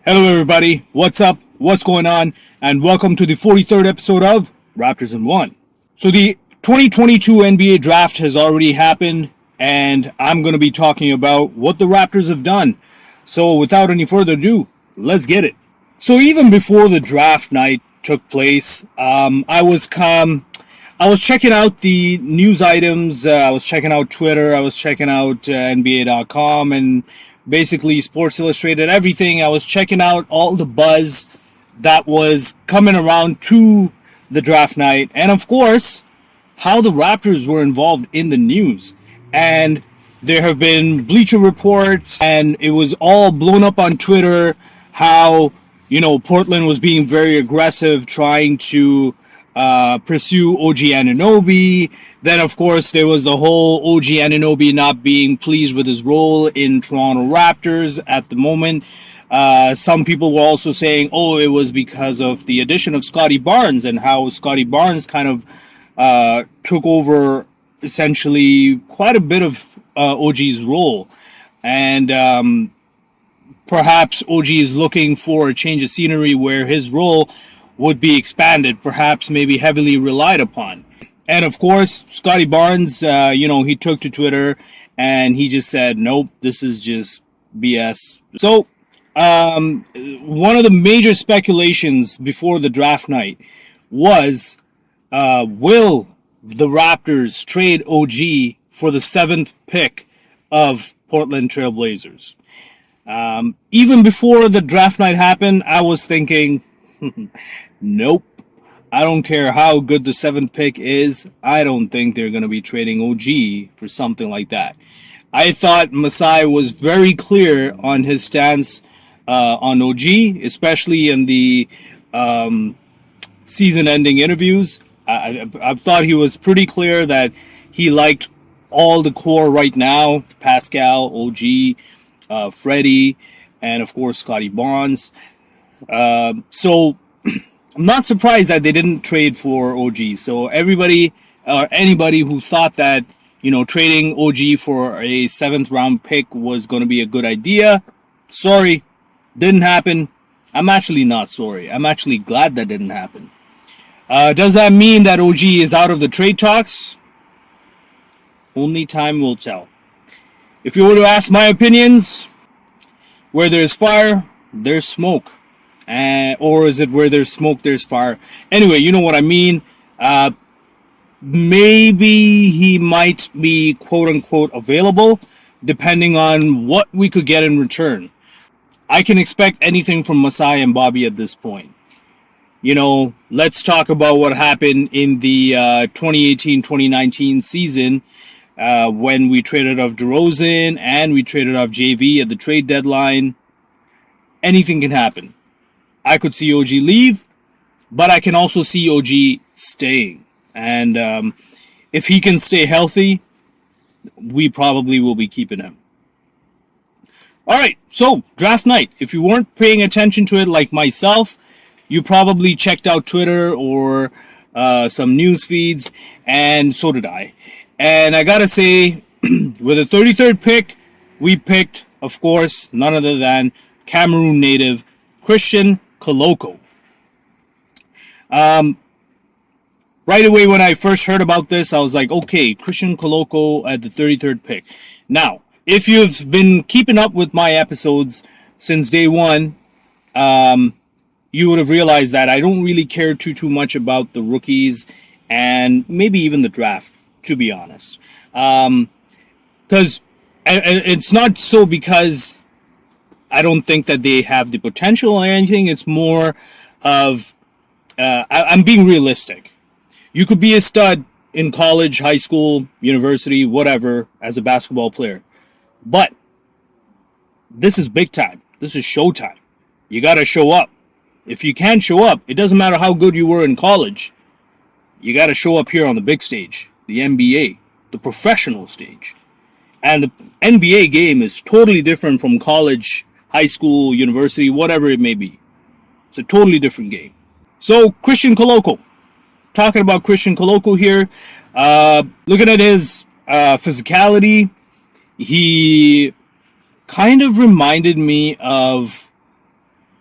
Hello, everybody. What's up? What's going on? And welcome to the 43rd episode of Raptors in One. So, the 2022 NBA draft has already happened, and I'm going to be talking about what the Raptors have done. So, without any further ado, let's get it. So, even before the draft night took place, I was checking out the news items. I was checking out Twitter. I was checking out NBA.com and basically Sports Illustrated, everything. I was checking out all the buzz that was coming around to the draft night. And of course, how the Raptors were involved in the news. And there have been Bleacher Reports, and it was all blown up on Twitter how, Portland was being very aggressive, trying to pursue OG Anunoby. Then, of course, there was the whole OG Anunoby not being pleased with his role in Toronto Raptors at the moment. Some people were also saying, it was because of the addition of Scotty Barnes and how Scotty Barnes kind of took over essentially quite a bit of OG's role. And perhaps OG is looking for a change of scenery where his role would be expanded, perhaps maybe heavily relied upon. And of course, Scotty Barnes, he took to Twitter and he just said, nope, this is just BS. So, one of the major speculations before the draft night was, will the Raptors trade OG for the 7th pick of Portland Trail Blazers? Even before the draft night happened, I was thinking, nope. I don't care how good the 7th pick is. I don't think they're going to be trading OG for something like that. I thought Masai was very clear on his stance on OG, especially in the season-ending interviews. I thought he was pretty clear that he liked all the core right now: Pascal, OG, Freddie, and of course Scotty Barnes. So I'm not surprised that they didn't trade for OG. So everybody or anybody who thought that, trading OG for a 7th round pick was going to be a good idea, sorry, didn't happen. I'm actually not sorry. I'm actually glad that didn't happen. Does that mean that OG is out of the trade talks? Only time will tell. If you were to ask my opinions, where there's fire, there's smoke. Or is it where there's smoke, there's fire? Anyway, you know what I mean. Maybe he might be quote-unquote available, depending on what we could get in return. I can expect anything from Masai and Bobby at this point. Let's talk about what happened in the 2018-2019 season when we traded off DeRozan and we traded off JV at the trade deadline. Anything can happen. I could see OG leave, but I can also see OG staying. And if he can stay healthy, we probably will be keeping him. All right, so draft night. If you weren't paying attention to it like myself, you probably checked out Twitter or some news feeds, and so did I. And I gotta say, with the 33rd pick, we picked, of course, none other than Cameroon native Christian Koloko. Right away when I first heard about this, I was like, okay, Christian Koloko at the 33rd pick. Now, if you've been keeping up with my episodes since day one, you would have realized that I don't really care too much about the rookies and maybe even the draft, to be honest. Because it's not so because I don't think that they have the potential or anything. It's more of, I'm being realistic. You could be a stud in college, high school, university, whatever, as a basketball player. But this is big time. This is showtime. You got to show up. If you can't show up, it doesn't matter how good you were in college. You got to show up here on the big stage, the NBA, the professional stage. And the NBA game is totally different from college, high school, university, whatever it may be. It's a totally different game. So, Christian Koloko. Talking about Christian Koloko here. Looking at his physicality, he kind of reminded me of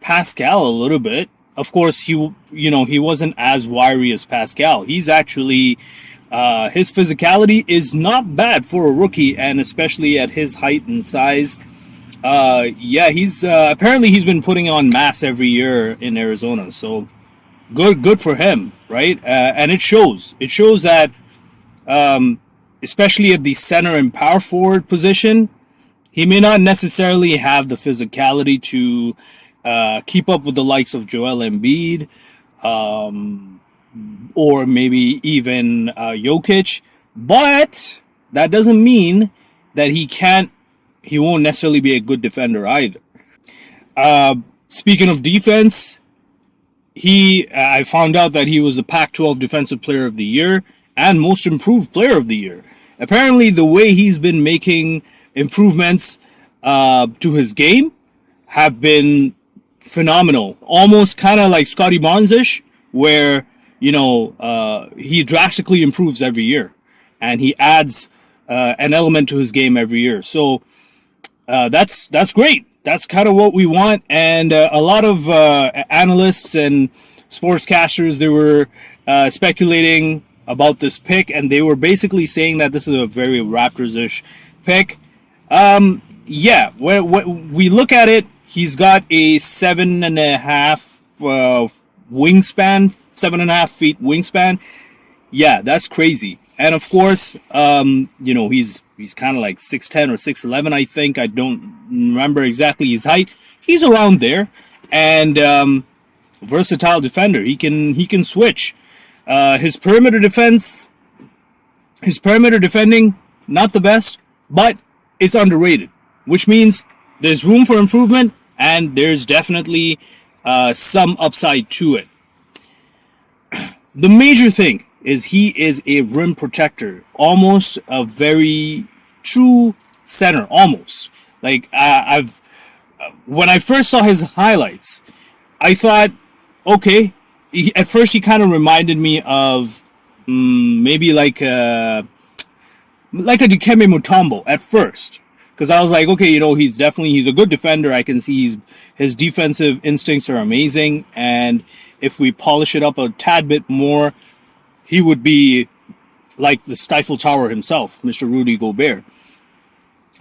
Pascal a little bit. Of course, he wasn't as wiry as Pascal. He's actually his physicality is not bad for a rookie, and especially at his height and size. Yeah, he's apparently he's been putting on mass every year in Arizona. So good for him, right? And it shows. It shows that, especially at the center and power forward position, he may not necessarily have the physicality to keep up with the likes of Joel Embiid, or maybe even Jokic, but that doesn't mean that he won't necessarily be a good defender either. Speaking of defense, I found out that he was the Pac-12 Defensive Player of the Year and Most Improved Player of the Year. Apparently, the way he's been making improvements to his game have been phenomenal. Almost kind of like Scotty Barnes-ish, where he drastically improves every year, and he adds an element to his game every year. So that's great. That's kind of what we want. And a lot of analysts and sportscasters, they were speculating about this pick, and they were basically saying that this is a very Raptors-ish pick. Yeah, when we look at it, he's got a 7.5 wingspan, 7.5 feet wingspan. Yeah, that's crazy. And of course, he's kind of like 6'10 or 6'11, I think. I don't remember exactly his height. He's around there, and versatile defender. He can switch. His perimeter defending, not the best, but it's underrated, which means there's room for improvement, and there's definitely some upside to it. The major thing is he is a rim protector, almost a very true center, almost. Like when I first saw his highlights, I thought, okay. At first, he kind of reminded me of maybe like a Dikembe Mutombo at first, because I was like, okay, he's a good defender. I can see his defensive instincts are amazing, and if we polish it up a tad bit more, he would be like the Stifle Tower himself, Mr. Rudy Gobert.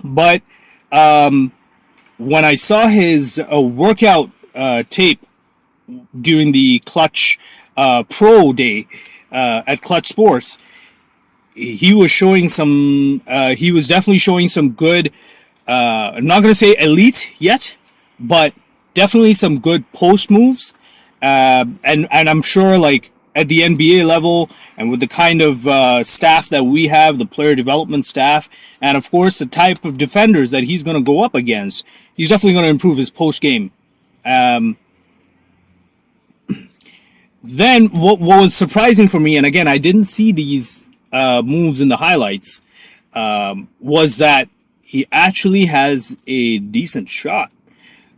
But when I saw his workout tape during the Clutch Pro Day at Clutch Sports, he was showing some. He was definitely showing some good. I'm not going to say elite yet, but definitely some good post moves. And I'm sure, like at the NBA level, and with the kind of staff that we have, the player development staff, and of course the type of defenders that he's going to go up against, he's definitely going to improve his post game. Then what was surprising for me, and again, I didn't see these moves in the highlights, was that he actually has a decent shot.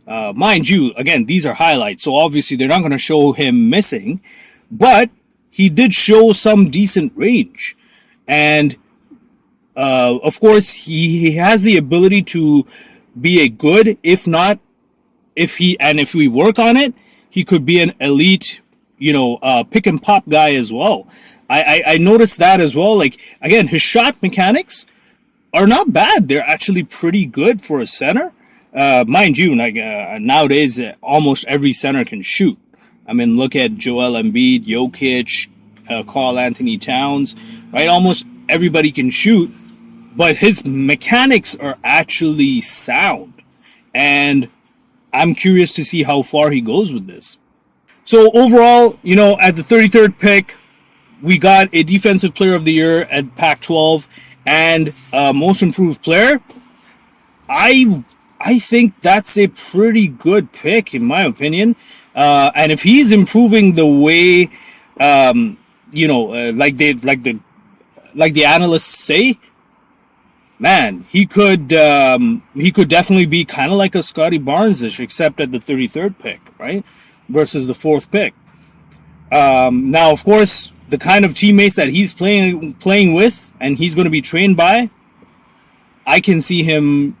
Mind you, again, these are highlights, so obviously they're not going to show him missing, but he did show some decent range. And of course, he has the ability to be a good, if we work on it, he could be an elite, pick and pop guy as well. I noticed that as well. Like, again, his shot mechanics are not bad. They're actually pretty good for a center. Mind you, like nowadays, almost every center can shoot. I mean, look at Joel Embiid, Jokic, Karl Anthony Towns, right? Almost everybody can shoot, but his mechanics are actually sound. And I'm curious to see how far he goes with this. So overall, at the 33rd pick, we got a Defensive Player of the Year at Pac-12 and Most Improved Player. I think that's a pretty good pick, in my opinion. And if he's improving the way, like the analysts say, man, he could definitely be kind of like a Scotty Barnes-ish, except at the 33rd pick, right, versus the 4th pick. Now, of course, the kind of teammates that he's playing with, and he's going to be trained by, I can see him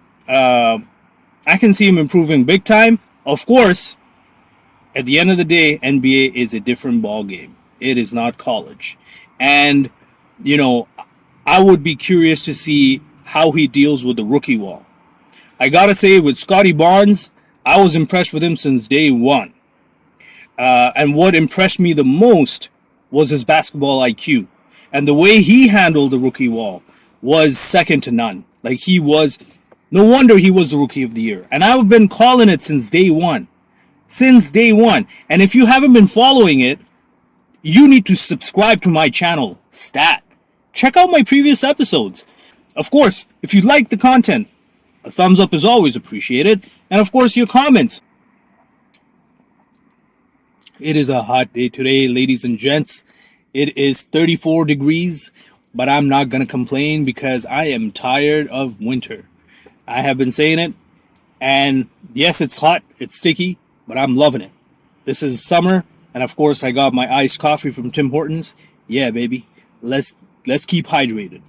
improving big time. Of course, At the end of the day, NBA is a different ball game. It is not college. And, you know, I would be curious to see how he deals with the rookie wall. I gotta say, with Scotty Barnes, I was impressed with him since day one. And what impressed me the most was his basketball IQ. And the way he handled the rookie wall was second to none. Like, he was, no wonder he was the rookie of the year. And I've been calling it since day one. Since day one. And if you haven't been following it, you need to subscribe to my channel, Stat. Check out my previous episodes. Of course, if you like the content, a thumbs up is always appreciated. And of course, your comments. It is a hot day today, ladies and gents. It is 34 degrees, but I'm not going to complain because I am tired of winter. I have been saying it, and yes, it's hot, it's sticky, but I'm loving it. This is summer, and of course, I got my iced coffee from Tim Hortons. Yeah, baby, let's keep hydrated.